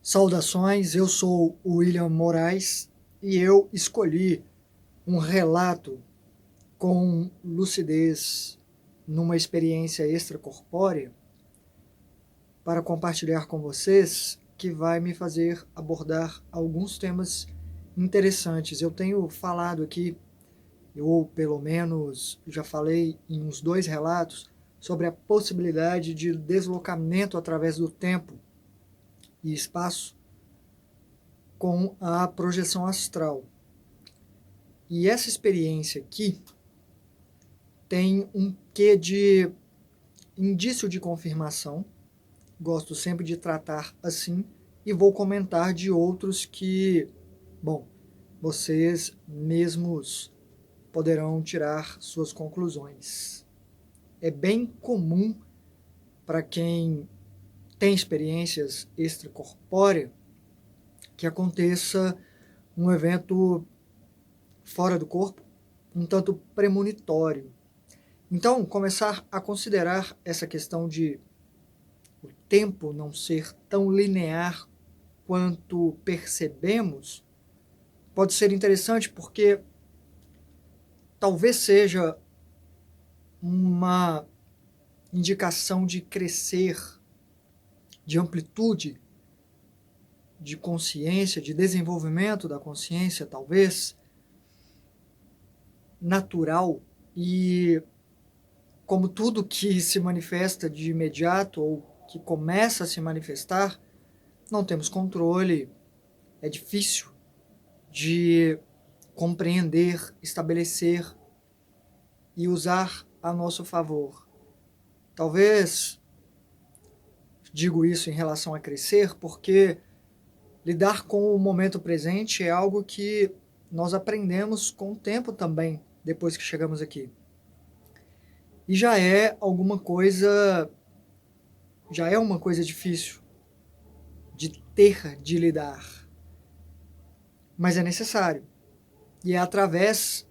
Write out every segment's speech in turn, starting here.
Saudações, eu sou o William Moraes e eu escolhi um relato com lucidez numa experiência extracorpórea para compartilhar com vocês, que vai me fazer abordar alguns temas interessantes. Eu tenho falado aqui, ou pelo menos já falei em uns 2 relatos, sobre a possibilidade de deslocamento através do tempo e espaço com a projeção astral. E essa experiência aqui tem um quê de indício de confirmação. Gosto sempre de tratar assim e vou comentar de outros que, bom, vocês mesmos poderão tirar suas conclusões. É bem comum para quem tem experiências extracorpóreas que aconteça um evento fora do corpo, um tanto premonitório. Então, começar a considerar essa questão de o tempo não ser tão linear quanto percebemos pode ser interessante, porque talvez seja uma indicação de crescer, de amplitude, de consciência, de desenvolvimento da consciência, talvez, natural. E como tudo que se manifesta de imediato ou que começa a se manifestar, não temos controle, é difícil de compreender, estabelecer e usar a nosso favor. Talvez digo isso em relação a crescer, porque lidar com o momento presente é algo que nós aprendemos com o tempo também, depois que chegamos aqui. E já é uma coisa difícil de ter de lidar. Mas é necessário. E é através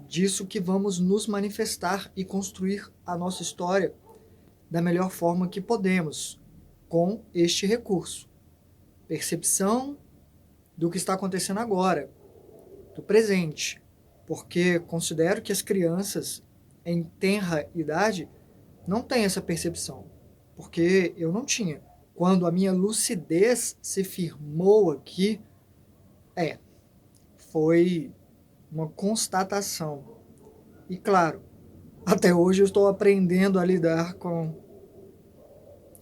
disso que vamos nos manifestar e construir a nossa história da melhor forma que podemos, com este recurso. Percepção do que está acontecendo agora, do presente. Porque considero que as crianças em tenra idade não têm essa percepção. Porque eu não tinha. Quando a minha lucidez se firmou aqui, foi uma constatação. E claro, até hoje eu estou aprendendo a lidar com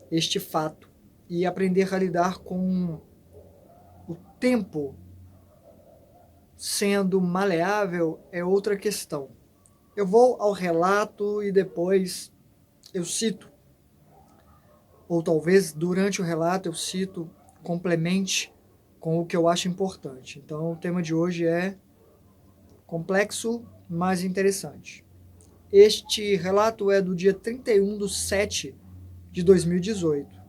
este fato. E aprender a lidar com o tempo sendo maleável é outra questão. Eu vou ao relato e depois eu cito, ou talvez durante o relato eu cito, complemente com o que eu acho importante. Então o tema de hoje é complexo, mas interessante. Este relato é do dia 31/7/2018.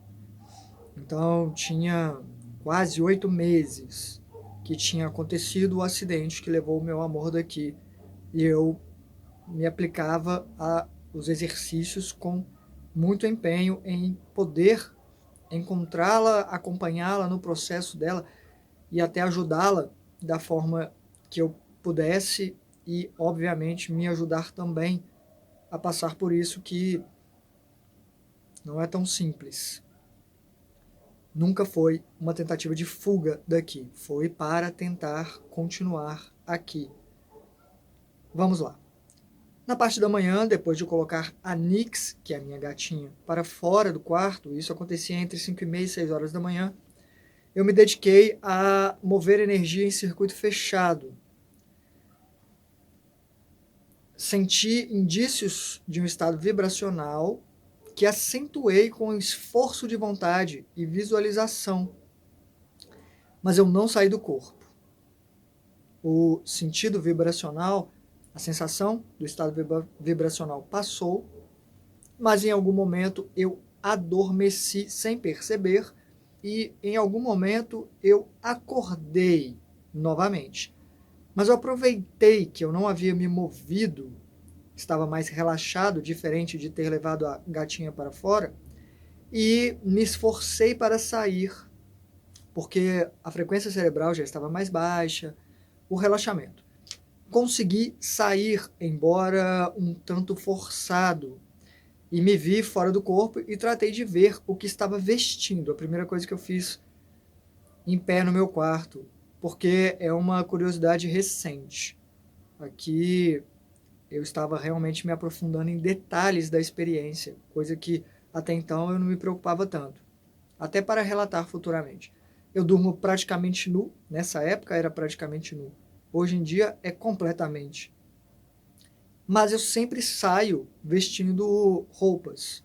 Então tinha quase 8 meses que tinha acontecido o acidente que levou o meu amor daqui. E eu me aplicava aos exercícios com muito empenho em poder encontrá-la, acompanhá-la no processo dela e até ajudá-la da forma que eu pudesse e, obviamente, me ajudar também a passar por isso que não é tão simples. Nunca foi uma tentativa de fuga daqui, foi para tentar continuar aqui. Vamos lá. Na parte da manhã, depois de colocar a Nix, que é a minha gatinha, para fora do quarto, isso acontecia entre 5h30 e 6 horas da manhã, eu me dediquei a mover energia em circuito fechado. Senti indícios de um estado vibracional que acentuei com esforço de vontade e visualização. Mas eu não saí do corpo. O sentido vibracional, a sensação do estado vibracional passou, mas em algum momento eu adormeci sem perceber e em algum momento eu acordei novamente. Mas eu aproveitei que eu não havia me movido, estava mais relaxado, diferente de ter levado a gatinha para fora, e me esforcei para sair porque a frequência cerebral já estava mais baixa, o relaxamento. Consegui sair, embora um tanto forçado, e me vi fora do corpo e tratei de ver o que estava vestindo. A primeira coisa que eu fiz em pé no meu quarto, porque é uma curiosidade recente. Aqui eu estava realmente me aprofundando em detalhes da experiência, coisa que até então eu não me preocupava tanto, até para relatar futuramente. Eu durmo praticamente nu, nessa época era praticamente nu, hoje em dia é completamente. Mas eu sempre saio vestindo roupas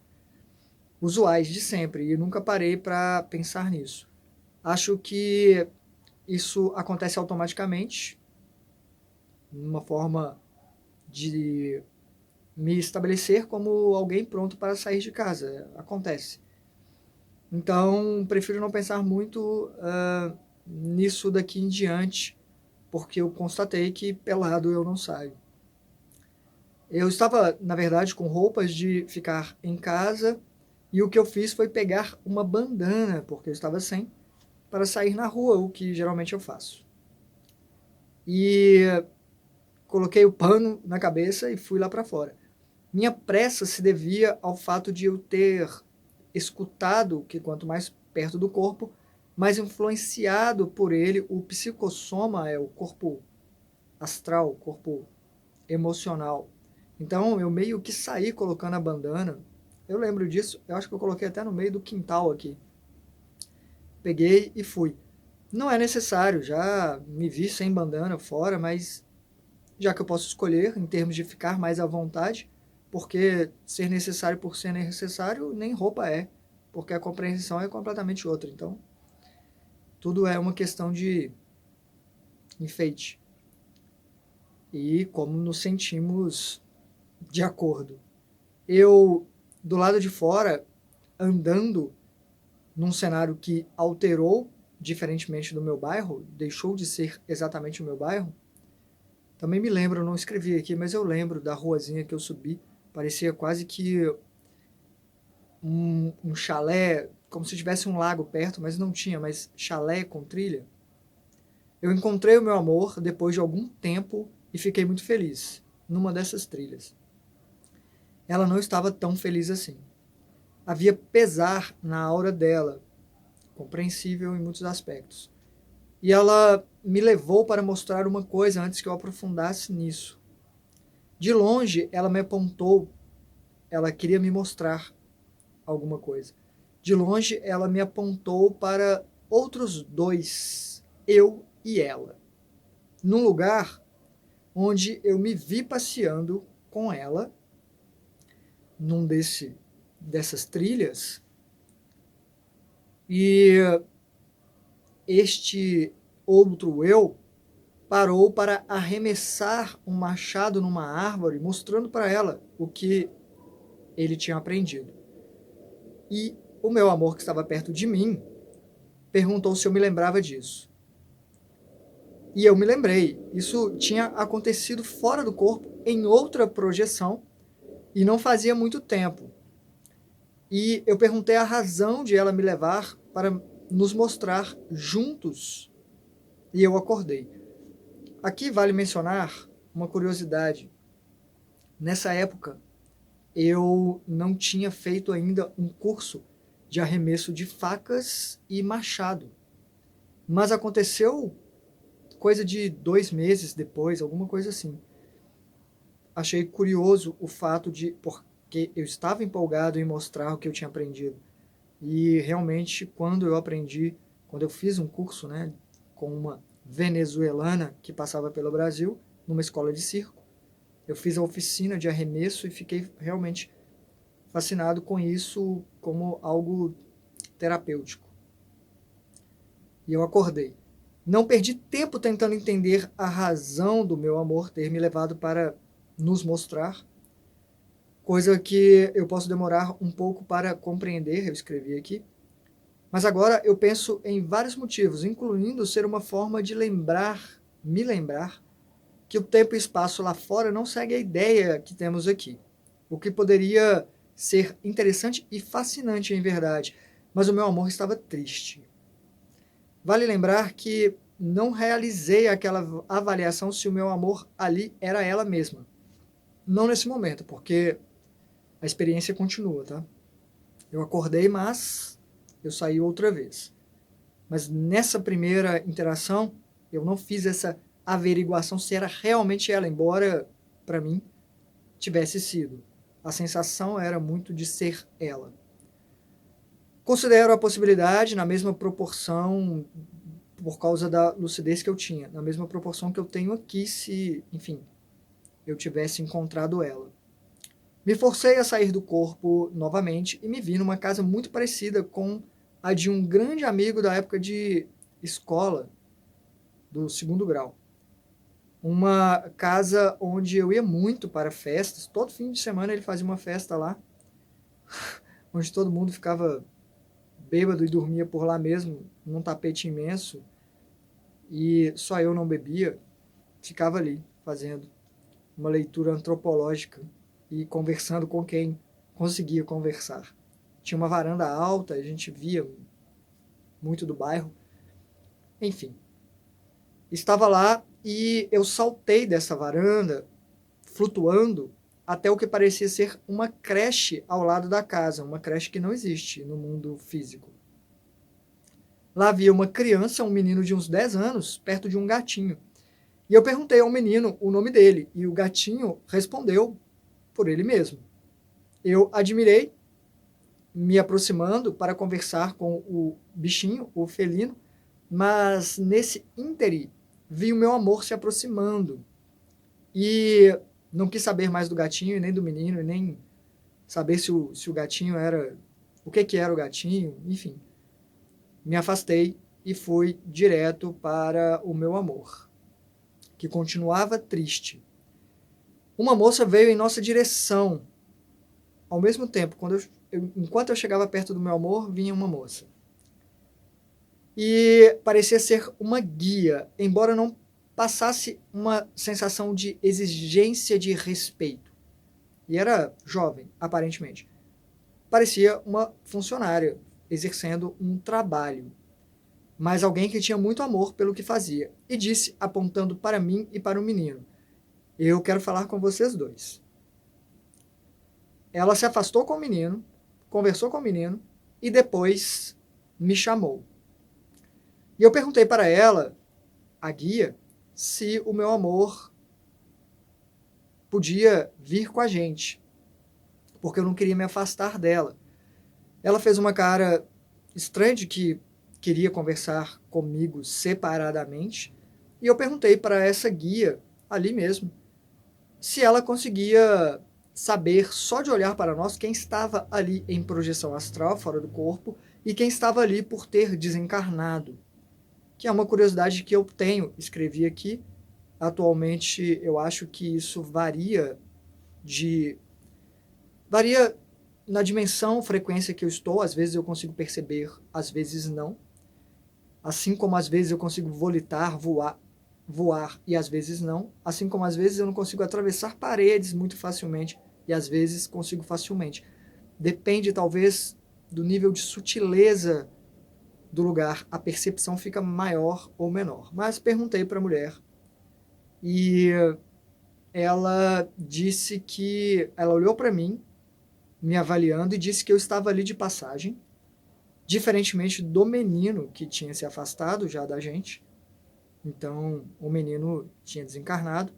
usuais de sempre e nunca parei para pensar nisso. Acho que isso acontece automaticamente, uma forma de me estabelecer como alguém pronto para sair de casa. Acontece. Então, prefiro não pensar muito nisso daqui em diante, porque eu constatei que pelado eu não saio. Eu estava, na verdade, com roupas de ficar em casa e o que eu fiz foi pegar uma bandana, porque eu estava sem, para sair na rua, o que geralmente eu faço. E coloquei o pano na cabeça e fui lá para fora. Minha pressa se devia ao fato de eu ter escutado que quanto mais perto do corpo, mais influenciado por ele, o psicossoma é o corpo astral, o corpo emocional. Então eu meio que saí colocando a bandana. Eu lembro disso, eu acho que eu coloquei até no meio do quintal aqui. Peguei e fui. Não é necessário, já me vi sem bandana fora, mas já que eu posso escolher em termos de ficar mais à vontade, porque ser necessário por ser necessário, nem roupa é, porque a compreensão é completamente outra. Então, tudo é uma questão de enfeite e como nos sentimos de acordo. Eu, do lado de fora, andando num cenário que alterou, diferentemente do meu bairro, deixou de ser exatamente o meu bairro. Também me lembro, eu não escrevi aqui, mas eu lembro da ruazinha que eu subi. Parecia quase que um chalé, como se tivesse um lago perto, mas não tinha, mas chalé com trilha. Eu encontrei o meu amor depois de algum tempo e fiquei muito feliz numa dessas trilhas. Ela não estava tão feliz assim. Havia pesar na aura dela, compreensível em muitos aspectos. E ela me levou para mostrar uma coisa antes que eu aprofundasse nisso. De longe, ela me apontou, ela queria me mostrar alguma coisa. De longe, ela me apontou para outros dois, eu e ela, num lugar onde eu me vi passeando com ela, num dessas trilhas, e este outro eu parou para arremessar um machado numa árvore, mostrando para ela o que ele tinha aprendido. E o meu amor, que estava perto de mim, perguntou se eu me lembrava disso. E eu me lembrei. Isso tinha acontecido fora do corpo, em outra projeção, e não fazia muito tempo. E eu perguntei a razão de ela me levar para nos mostrar juntos. E eu acordei. Aqui vale mencionar uma curiosidade. Nessa época, eu não tinha feito ainda um curso de arremesso de facas e machado. Mas aconteceu coisa de 2 meses depois, alguma coisa assim. Achei curioso o fato de, porque eu estava empolgado em mostrar o que eu tinha aprendido. E realmente, quando eu aprendi, quando eu fiz um curso, né, com uma venezuelana que passava pelo Brasil, numa escola de circo, eu fiz a oficina de arremesso e fiquei realmente fascinado com isso como algo terapêutico. E eu acordei. Não perdi tempo tentando entender a razão do meu amor ter me levado para nos mostrar, coisa que eu posso demorar um pouco para compreender, eu escrevi aqui. Mas agora eu penso em vários motivos, incluindo ser uma forma de me lembrar, que o tempo e espaço lá fora não segue a ideia que temos aqui. O que poderia ser interessante e fascinante em verdade, mas o meu amor estava triste. Vale lembrar que não realizei aquela avaliação se o meu amor ali era ela mesma. Não nesse momento, porque a experiência continua, tá? Eu acordei, mas eu saí outra vez. Mas nessa primeira interação, eu não fiz essa averiguação se era realmente ela, embora, para mim, tivesse sido. A sensação era muito de ser ela. Considero a possibilidade na mesma proporção, por causa da lucidez que eu tinha, na mesma proporção que eu tenho aqui, se, enfim, eu tivesse encontrado ela. Me forcei a sair do corpo novamente e me vi numa casa muito parecida com a de um grande amigo da época de escola, do 2º grau. Uma casa onde eu ia muito para festas, todo fim de semana ele fazia uma festa lá, onde todo mundo ficava bêbado e dormia por lá mesmo, num tapete imenso, e só eu não bebia, ficava ali fazendo uma leitura antropológica e conversando com quem conseguia conversar. Tinha uma varanda alta, a gente via muito do bairro. Enfim, estava lá e eu saltei dessa varanda, flutuando, até o que parecia ser uma creche ao lado da casa, uma creche que não existe no mundo físico. Lá havia uma criança, um menino de uns 10 anos, perto de um gatinho. E eu perguntei ao menino o nome dele, e o gatinho respondeu por ele mesmo. Eu admirei, me aproximando para conversar com o bichinho, o felino, mas nesse ínterim vi o meu amor se aproximando. E não quis saber mais do gatinho, nem do menino, nem saber se o gatinho era... o que era o gatinho, enfim. Me afastei e fui direto para o meu amor, que continuava triste. Uma moça veio em nossa direção. Ao mesmo tempo, enquanto eu chegava perto do meu amor, vinha uma moça. E parecia ser uma guia, embora não passasse uma sensação de exigência de respeito. E era jovem, aparentemente. Parecia uma funcionária, exercendo um trabalho, mas alguém que tinha muito amor pelo que fazia. E disse, apontando para mim e para o menino: eu quero falar com vocês dois. Ela se afastou com o menino, conversou com o menino e depois me chamou. E eu perguntei para ela, a guia, se o meu amor podia vir com a gente, porque eu não queria me afastar dela. Ela fez uma cara estranha de que queria conversar comigo separadamente, e eu perguntei para essa guia, ali mesmo, se ela conseguia saber, só de olhar para nós, quem estava ali em projeção astral, fora do corpo, e quem estava ali por ter desencarnado. Que é uma curiosidade que eu tenho, escrevi aqui. Atualmente, eu acho que isso varia na dimensão, frequência que eu estou. Às vezes eu consigo perceber, às vezes não. Assim como às vezes eu consigo volitar, voar e às vezes não. Assim como às vezes eu não consigo atravessar paredes muito facilmente e às vezes consigo facilmente. Depende talvez do nível de sutileza do lugar, a percepção fica maior ou menor. Mas perguntei para a mulher e ela disse que... ela olhou para mim, me avaliando, e disse que eu estava ali de passagem, diferentemente do menino que tinha se afastado já da gente. Então, o menino tinha desencarnado.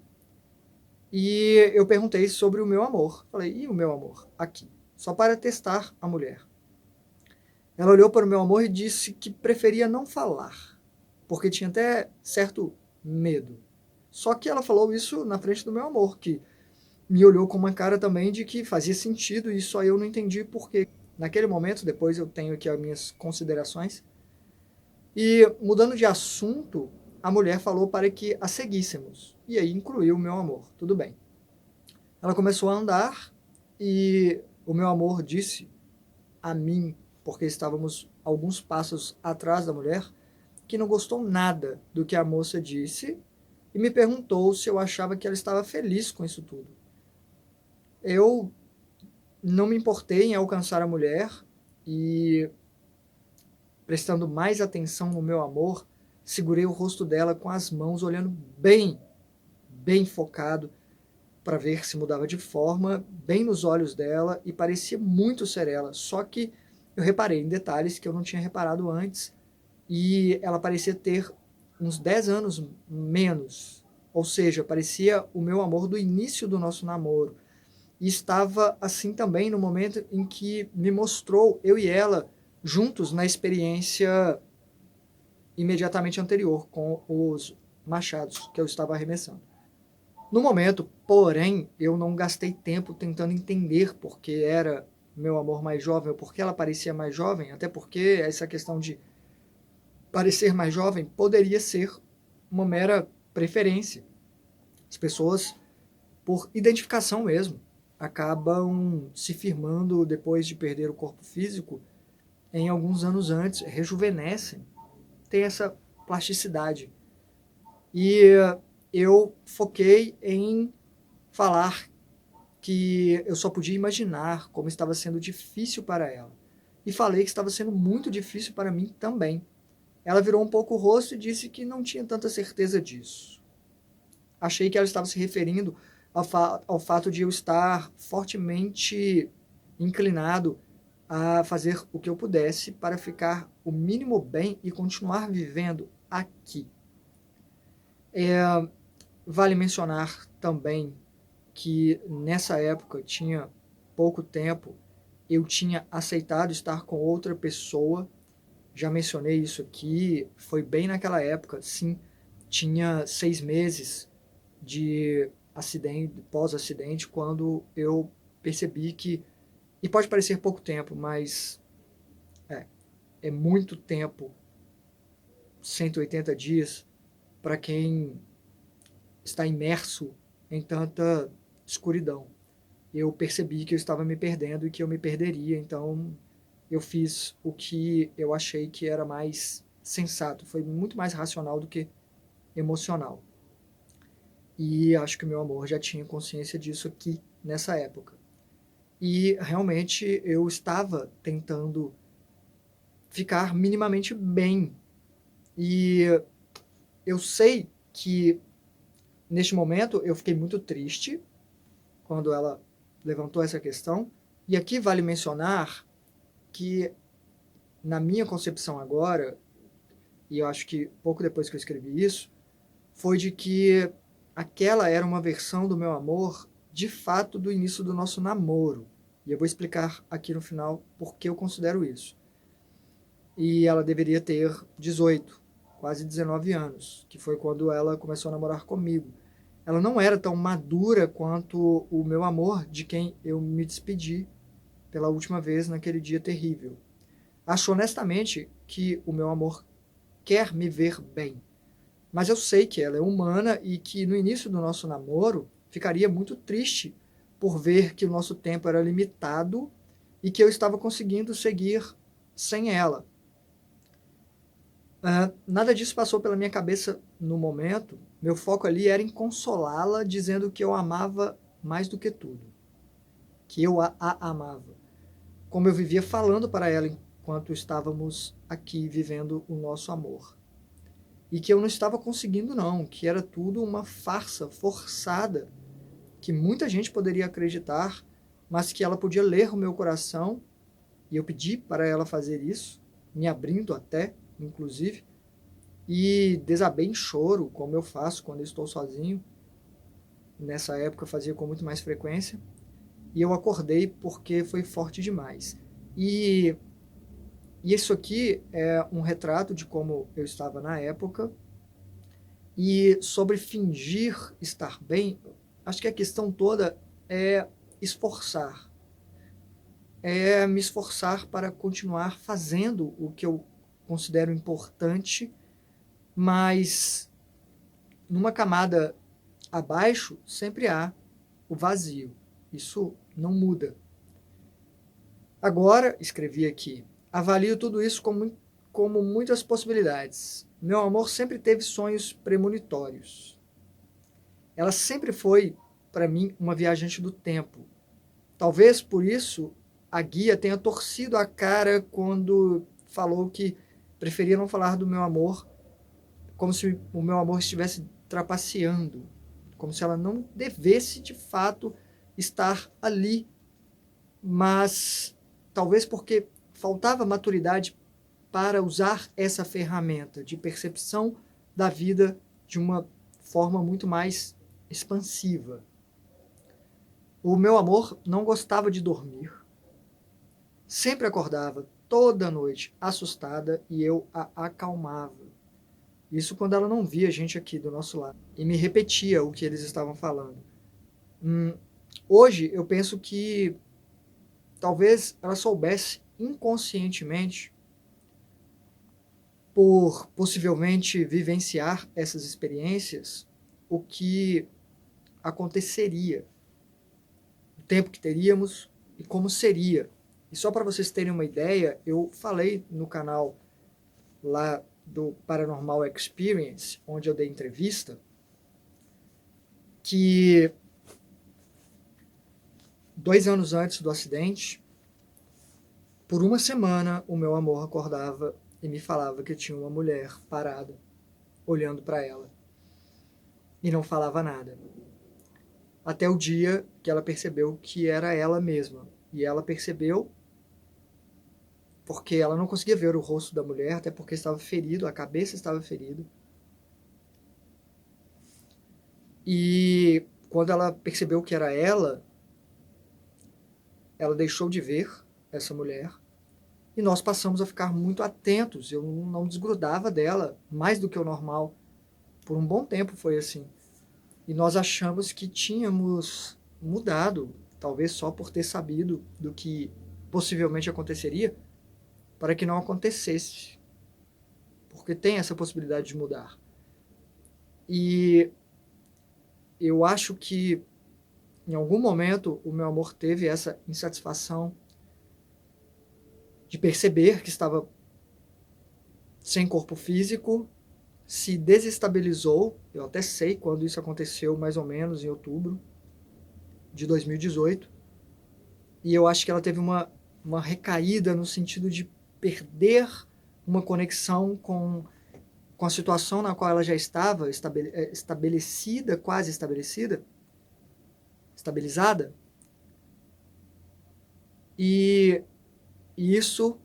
E eu perguntei sobre o meu amor. Falei, e o meu amor? Aqui. Só para testar a mulher. Ela olhou para o meu amor e disse que preferia não falar, porque tinha até certo medo. Só que ela falou isso na frente do meu amor, que me olhou com uma cara também de que fazia sentido e só eu não entendi porquê. Naquele momento, depois eu tenho aqui as minhas considerações. E mudando de assunto, a mulher falou para que a seguíssemos. E aí incluiu o meu amor. Tudo bem. Ela começou a andar e o meu amor disse a mim, porque estávamos alguns passos atrás da mulher, que não gostou nada do que a moça disse e me perguntou se eu achava que ela estava feliz com isso tudo. Eu não me importei em alcançar a mulher e prestando mais atenção no meu amor, segurei o rosto dela com as mãos, olhando bem, bem focado, para ver se mudava de forma, bem nos olhos dela, e parecia muito ser ela. Só que eu reparei em detalhes que eu não tinha reparado antes, e ela parecia ter uns 10 anos menos. Ou seja, parecia o meu amor do início do nosso namoro. E estava assim também no momento em que me mostrou eu e ela juntos na experiência imediatamente anterior com os machados que eu estava arremessando. No momento, porém, eu não gastei tempo tentando entender por que era meu amor mais jovem, ou por que ela parecia mais jovem, até porque essa questão de parecer mais jovem poderia ser uma mera preferência. As pessoas, por identificação mesmo, acabam se firmando depois de perder o corpo físico em alguns anos antes, rejuvenescem, tem essa plasticidade. E eu foquei em falar que eu só podia imaginar como estava sendo difícil para ela. E falei que estava sendo muito difícil para mim também. Ela virou um pouco o rosto e disse que não tinha tanta certeza disso. Achei que ela estava se referindo ao fato de eu estar fortemente inclinado a fazer o que eu pudesse para ficar o mínimo bem e continuar vivendo aqui. Vale mencionar também que nessa época, tinha pouco tempo, eu tinha aceitado estar com outra pessoa. Já mencionei isso aqui, foi bem naquela época, sim, tinha 6 meses de acidente, pós-acidente, quando eu percebi que, e pode parecer pouco tempo, mas é muito tempo, 180 dias, para quem está imerso em tanta escuridão. Eu percebi que eu estava me perdendo e que eu me perderia, então eu fiz o que eu achei que era mais sensato, foi muito mais racional do que emocional. E acho que o meu amor já tinha consciência disso aqui nessa época. E realmente eu estava tentando ficar minimamente bem. E eu sei que neste momento eu fiquei muito triste quando ela levantou essa questão. E aqui vale mencionar que, na minha concepção agora, e eu acho que pouco depois que eu escrevi isso, foi de que aquela era uma versão do meu amor, de fato, do início do nosso namoro. E eu vou explicar aqui no final por que eu considero isso. E ela deveria ter 18, quase 19 anos, que foi quando ela começou a namorar comigo. Ela não era tão madura quanto o meu amor, de quem eu me despedi pela última vez naquele dia terrível. Acho honestamente que o meu amor quer me ver bem, mas eu sei que ela é humana e que no início do nosso namoro ficaria muito triste por ver que o nosso tempo era limitado e que eu estava conseguindo seguir sem ela. Nada disso passou pela minha cabeça no momento. Meu foco ali era em consolá-la, dizendo que eu amava mais do que tudo, que eu a amava, como eu vivia falando para ela enquanto estávamos aqui vivendo o nosso amor. E que eu não estava conseguindo não, que era tudo uma farsa forçada, que muita gente poderia acreditar, mas que ela podia ler o meu coração, e eu pedi para ela fazer isso, me abrindo até, inclusive, e desabei em choro, como eu faço quando eu estou sozinho. Nessa época eu fazia com muito mais frequência, e eu acordei porque foi forte demais. E isso aqui é um retrato de como eu estava na época. E sobre fingir estar bem, acho que a questão toda é esforçar. É me esforçar para continuar fazendo o que eu considero importante, mas numa camada abaixo sempre há o vazio. Isso não muda. Agora, escrevi aqui, avalio tudo isso como muitas possibilidades. Meu amor sempre teve sonhos premonitórios. Ela sempre foi, para mim, uma viajante do tempo. Talvez por isso a guia tenha torcido a cara quando falou que preferia não falar do meu amor, como se o meu amor estivesse trapaceando, como se ela não devesse de fato estar ali, mas talvez porque faltava maturidade para usar essa ferramenta de percepção da vida de uma forma muito mais expansiva. O meu amor não gostava de dormir. Sempre acordava toda noite assustada e eu a acalmava. Isso quando ela não via a gente aqui do nosso lado. E me repetia o que eles estavam falando. Hoje eu penso que talvez ela soubesse inconscientemente, por possivelmente vivenciar essas experiências, o que aconteceria, o tempo que teríamos e como seria. E só para vocês terem uma ideia, eu falei no canal lá do Paranormal Experience, onde eu dei entrevista, que 2 anos antes do acidente, por uma semana, o meu amor acordava e me falava que tinha uma mulher parada, olhando para ela, e não falava nada. Até o dia que ela percebeu que era ela mesma. E ela percebeu porque ela não conseguia ver o rosto da mulher, até porque estava ferido, a cabeça estava ferida. E quando ela percebeu que era ela deixou de ver essa mulher e nós passamos a ficar muito atentos. Eu não desgrudava dela mais do que o normal. Por um bom tempo foi assim. E nós achamos que tínhamos mudado, talvez só por ter sabido do que possivelmente aconteceria, para que não acontecesse. Porque tem essa possibilidade de mudar. E eu acho que em algum momento o meu amor teve essa insatisfação de perceber que estava sem corpo físico, se desestabilizou. Eu até sei quando isso aconteceu, mais ou menos em outubro de 2018. E eu acho que ela teve uma recaída no sentido de perder uma conexão com a situação na qual ela já estava estabelecida, quase estabelecida, estabilizada. E isso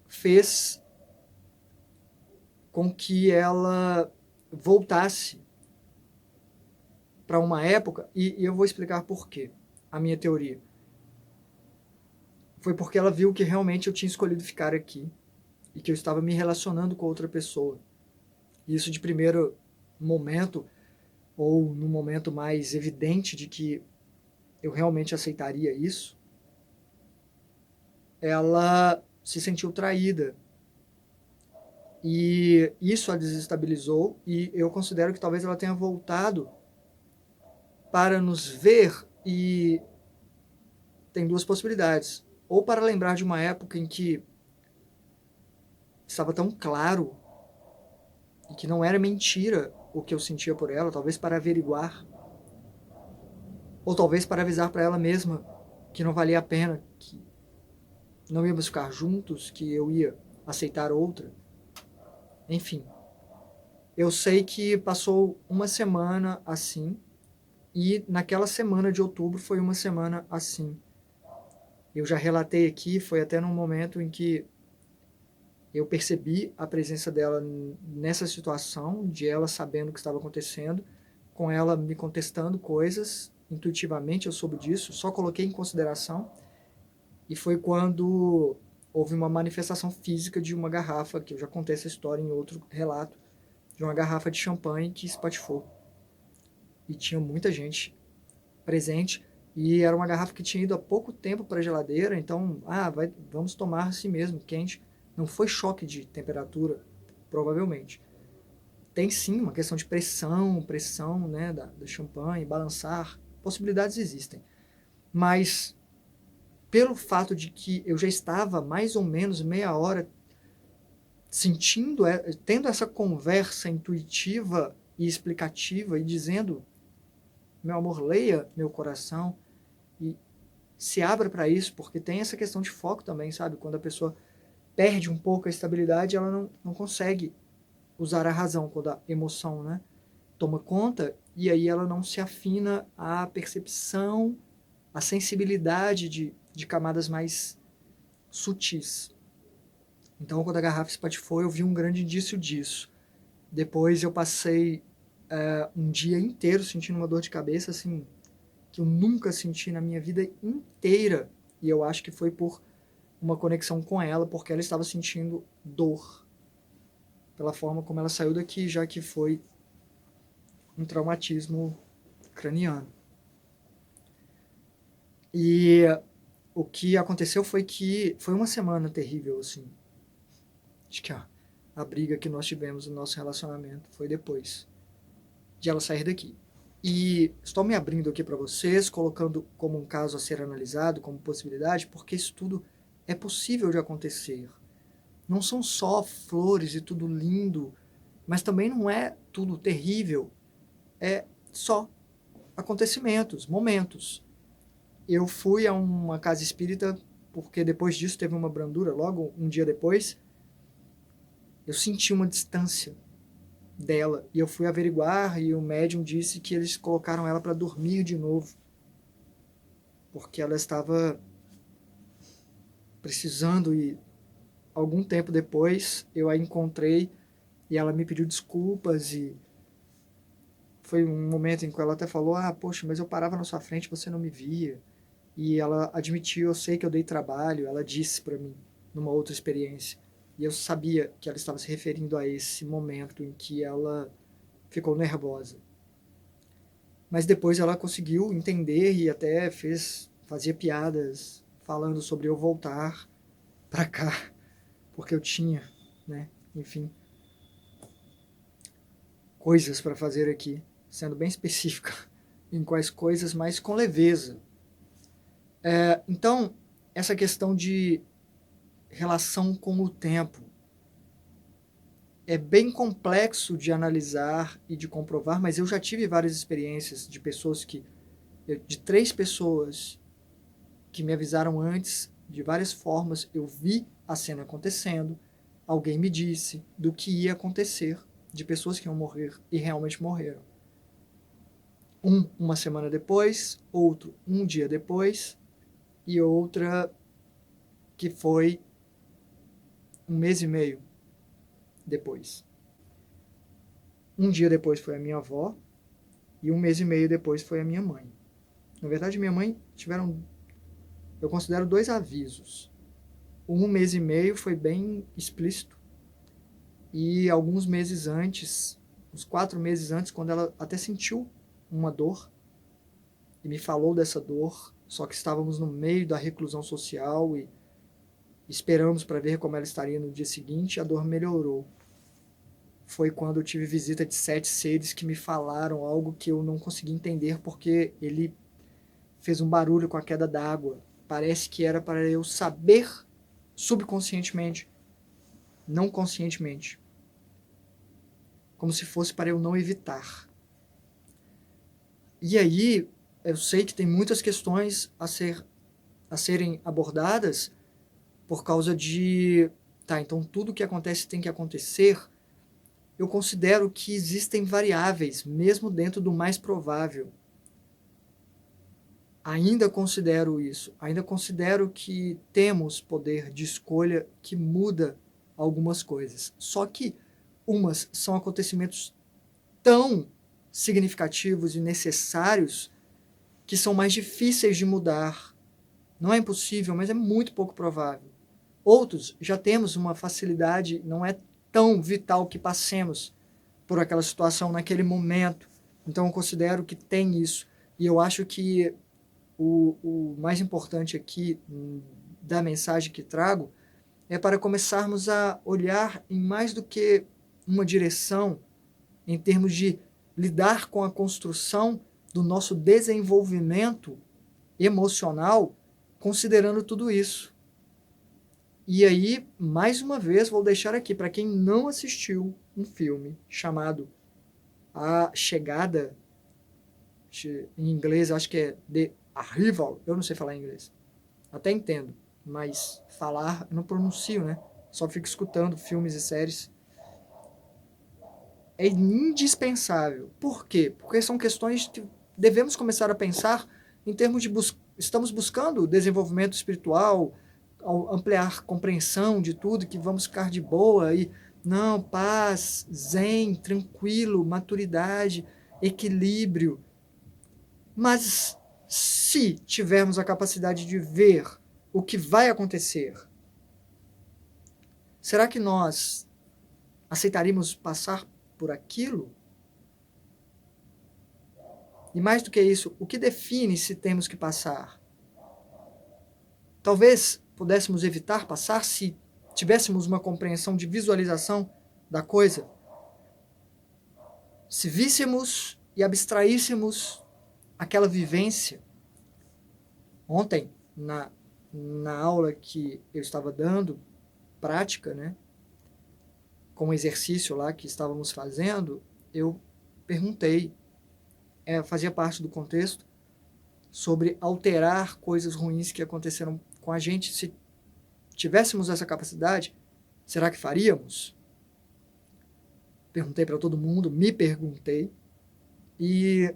fez com que ela voltasse para uma época, e eu vou explicar por quê. A minha teoria foi porque ela viu que realmente eu tinha escolhido ficar aqui e que eu estava me relacionando com outra pessoa. Isso de primeiro momento, ou no momento mais evidente de que eu realmente aceitaria isso, ela se sentiu traída. E isso a desestabilizou, e eu considero que talvez ela tenha voltado para nos ver, e tem duas possibilidades. Ou para lembrar de uma época em que estava tão claro e que não era mentira o que eu sentia por ela, talvez para averiguar, ou talvez para avisar para ela mesma que não valia a pena, que não íamos ficar juntos, que eu ia aceitar outra. Enfim, eu sei que passou uma semana assim, e naquela semana de outubro foi uma semana assim. Eu já relatei aqui, foi até num momento em que eu percebi a presença dela nessa situação, de ela sabendo o que estava acontecendo, com ela me contestando coisas, intuitivamente eu soube disso, só coloquei em consideração, e foi quando houve uma manifestação física de uma garrafa, que eu já contei essa história em outro relato, de uma garrafa de champanhe que espatifou. E tinha muita gente presente, e era uma garrafa que tinha ido há pouco tempo para a geladeira, então, vamos tomar assim mesmo, quente. Não foi choque de temperatura, provavelmente. Tem sim uma questão de pressão, né, da champanhe, balançar, possibilidades existem. Mas pelo fato de que eu já estava mais ou menos meia hora tendo essa conversa intuitiva e explicativa e dizendo: meu amor, leia meu coração e se abra para isso, porque tem essa questão de foco também, sabe? Quando a pessoa perde um pouco a estabilidade, ela não consegue usar a razão, quando a emoção, né, toma conta, e aí ela não se afina à percepção, à sensibilidade de camadas mais sutis. Então, quando a garrafa espatifou, eu vi um grande indício disso. Depois eu passei um dia inteiro sentindo uma dor de cabeça, assim, que eu nunca senti na minha vida inteira. E eu acho que foi por uma conexão com ela, porque ela estava sentindo dor pela forma como ela saiu daqui, já que foi um traumatismo craniano. E o que aconteceu foi que foi uma semana terrível, assim. Acho que a briga que nós tivemos no nosso relacionamento foi depois de ela sair daqui. E estou me abrindo aqui para vocês, colocando como um caso a ser analisado, como possibilidade, porque isso tudo é possível de acontecer. Não são só flores e tudo lindo, mas também não é tudo terrível. É só acontecimentos, momentos. Eu fui a uma casa espírita porque depois disso teve uma brandura, logo um dia depois, eu senti uma distância dela. E eu fui averiguar e o médium disse que eles colocaram ela para dormir de novo. Porque ela estava precisando e algum tempo depois eu a encontrei e ela me pediu desculpas e foi um momento em que ela até falou, poxa, mas eu parava na sua frente, você não me via. E ela admitiu, eu sei que eu dei trabalho, ela disse para mim, numa outra experiência. E eu sabia que ela estava se referindo a esse momento em que ela ficou nervosa. Mas depois ela conseguiu entender e até fazia piadas falando sobre eu voltar para cá, porque eu tinha, né, enfim, coisas para fazer aqui, sendo bem específica em quais coisas, mas com leveza. Então, essa questão de relação com o tempo é bem complexo de analisar e de comprovar, mas eu já tive várias experiências de de 3 pessoas que me avisaram antes, de várias formas, eu vi a cena acontecendo, alguém me disse do que ia acontecer, de pessoas que iam morrer e realmente morreram. Uma semana depois, outro um dia depois, e outra que foi um mês e meio depois. Um dia depois foi a minha avó, e um mês e meio depois foi a minha mãe. Na verdade, minha mãe eu considero 2 avisos. Um mês e meio foi bem explícito, e alguns meses antes, uns 4 meses antes, quando ela até sentiu uma dor, e me falou dessa dor, só que estávamos no meio da reclusão social e esperamos para ver como ela estaria no dia seguinte, a dor melhorou. Foi quando eu tive visita de 7 seres que me falaram algo que eu não consegui entender, porque ele fez um barulho com a queda d'água. Parece que era para eu saber subconscientemente, não conscientemente. Como se fosse para eu não evitar. E aí, eu sei que tem muitas questões a serem abordadas por causa de... Tá, então tudo que acontece tem que acontecer. Eu considero que existem variáveis, mesmo dentro do mais provável. Ainda considero isso. Ainda considero que temos poder de escolha que muda algumas coisas. Só que umas são acontecimentos tão significativos e necessários que são mais difíceis de mudar. Não é impossível, mas é muito pouco provável. Outros já temos uma facilidade, não é tão vital que passemos por aquela situação naquele momento. Então eu considero que tem isso. E eu acho que o mais importante aqui da mensagem que trago é para começarmos a olhar em mais do que uma direção em termos de lidar com a construção do nosso desenvolvimento emocional, considerando tudo isso. E aí, mais uma vez, vou deixar aqui para quem não assistiu um filme chamado A Chegada, em inglês acho que é The Arrival, eu não sei falar inglês, até entendo, mas falar eu não pronuncio, né? só fico escutando filmes e séries. É indispensável. Por quê? Porque são questões que devemos começar a pensar em termos de estamos buscando desenvolvimento espiritual, ampliar compreensão de tudo, que vamos ficar de boa e não, paz, zen, tranquilo, maturidade, equilíbrio. Mas se tivermos a capacidade de ver o que vai acontecer, será que nós aceitaríamos passar por aquilo? E mais do que isso, o que define se temos que passar? Talvez pudéssemos evitar passar se tivéssemos uma compreensão de visualização da coisa. Se víssemos e abstraíssemos aquela vivência. Ontem, na aula que eu estava dando, prática, né, com o exercício lá que estávamos fazendo, eu perguntei, fazia parte do contexto, sobre alterar coisas ruins que aconteceram com a gente. Se tivéssemos essa capacidade, será que faríamos? Perguntei para todo mundo, me perguntei, e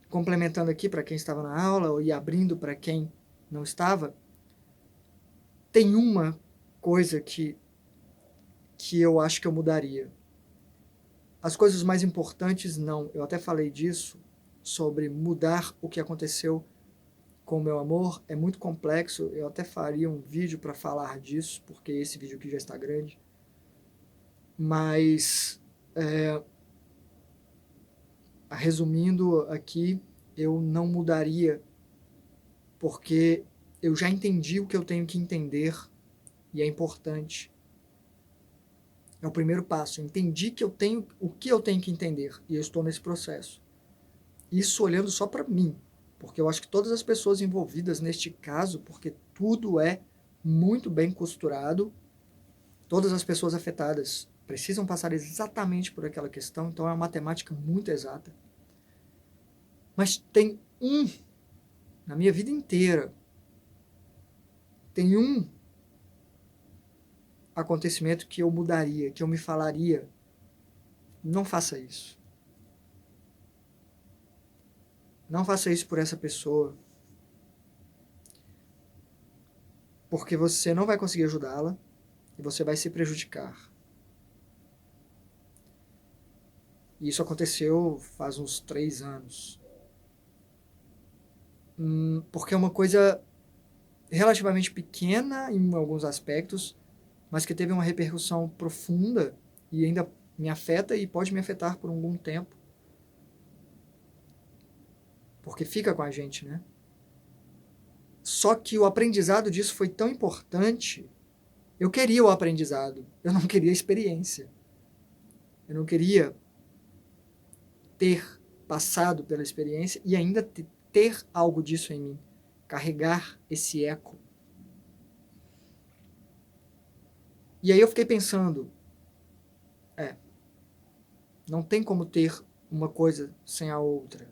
complementando aqui para quem estava na aula e abrindo para quem não estava, tem uma coisa que eu acho que eu mudaria. As coisas mais importantes, não. Eu até falei disso, sobre mudar o que aconteceu com o meu amor. É muito complexo. Eu até faria um vídeo para falar disso, porque esse vídeo aqui já está grande. Mas, resumindo aqui, eu não mudaria, porque eu já entendi o que eu tenho que entender e é importante. É o primeiro passo. Eu entendi que eu tenho o que eu tenho que entender e eu estou nesse processo. Isso olhando só para mim, porque eu acho que todas as pessoas envolvidas neste caso, porque tudo é muito bem costurado, todas as pessoas afetadas precisam passar exatamente por aquela questão, então é uma matemática muito exata. Mas tem na minha vida inteira, tem um acontecimento que eu mudaria, que eu me falaria, não faça isso. Não faça isso por essa pessoa, porque você não vai conseguir ajudá-la e você vai se prejudicar. E isso aconteceu faz uns 3 anos. Porque é uma coisa relativamente pequena em alguns aspectos, mas que teve uma repercussão profunda e ainda me afeta e pode me afetar por algum tempo. Porque fica com a gente, né? Só que o aprendizado disso foi tão importante. Eu queria o aprendizado, eu não queria a experiência. Eu não queria ter passado pela experiência e ainda ter algo disso em mim. Carregar esse eco. E aí eu fiquei pensando, não tem como ter uma coisa sem a outra.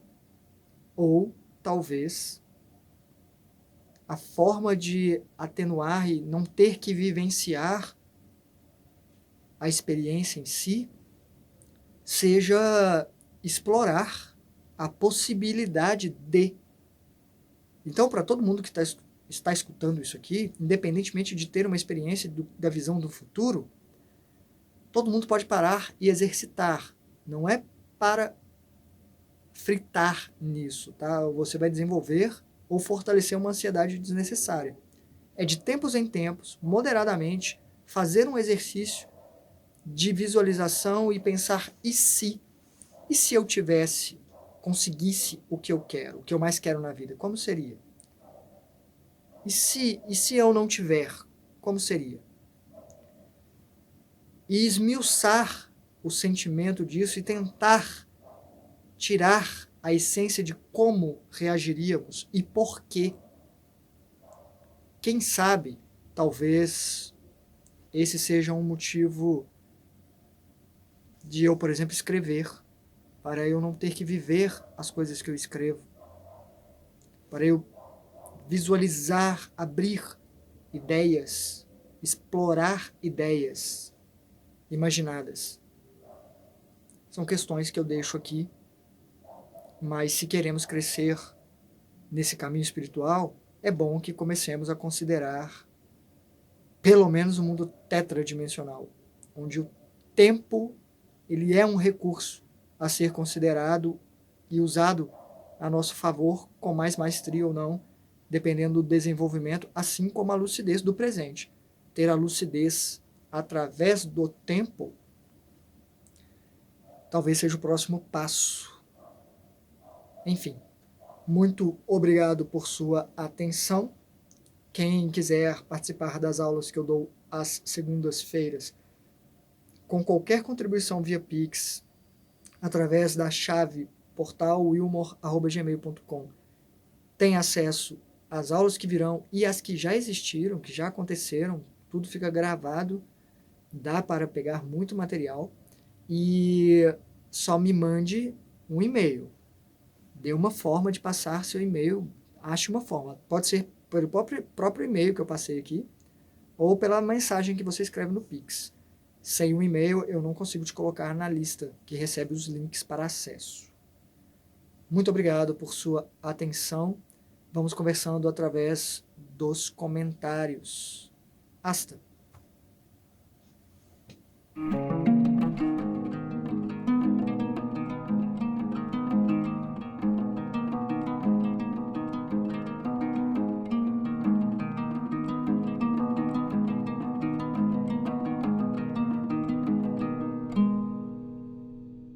Ou, talvez, a forma de atenuar e não ter que vivenciar a experiência em si seja explorar a possibilidade de. Então, para todo mundo que está escutando isso aqui, independentemente de ter uma experiência da visão do futuro, todo mundo pode parar e exercitar. Não é para fritar nisso, tá? Você vai desenvolver ou fortalecer uma ansiedade desnecessária. É de tempos em tempos, moderadamente, fazer um exercício de visualização e pensar, e se? E se eu conseguisse o que eu quero, o que eu mais quero na vida, como seria? E se eu não tiver, como seria? E esmiuçar o sentimento disso e tentar tirar a essência de como reagiríamos e por quê. Quem sabe, talvez esse seja um motivo de eu, por exemplo, escrever, para eu não ter que viver as coisas que eu escrevo, para eu visualizar, abrir ideias explorar ideias imaginadas. São questões que eu deixo aqui, mas se queremos crescer nesse caminho espiritual, é bom que comecemos a considerar pelo menos o mundo tetradimensional, onde o tempo ele é um recurso a ser considerado e usado a nosso favor com mais maestria ou não, dependendo do desenvolvimento, assim como a lucidez do presente. Ter a lucidez através do tempo talvez seja o próximo passo. Enfim, muito obrigado por sua atenção. Quem quiser participar das aulas que eu dou às segundas-feiras, com qualquer contribuição via Pix, através da chave portalwilmor@gmail.com, tem acesso às aulas que virão e às que já existiram, que já aconteceram, tudo fica gravado, dá para pegar muito material, e só me mande um e-mail. Dê uma forma de passar seu e-mail, ache uma forma. Pode ser pelo próprio e-mail que eu passei aqui, ou pela mensagem que você escreve no Pix. Sem um e-mail, eu não consigo te colocar na lista que recebe os links para acesso. Muito obrigado por sua atenção. Vamos conversando através dos comentários. Hasta!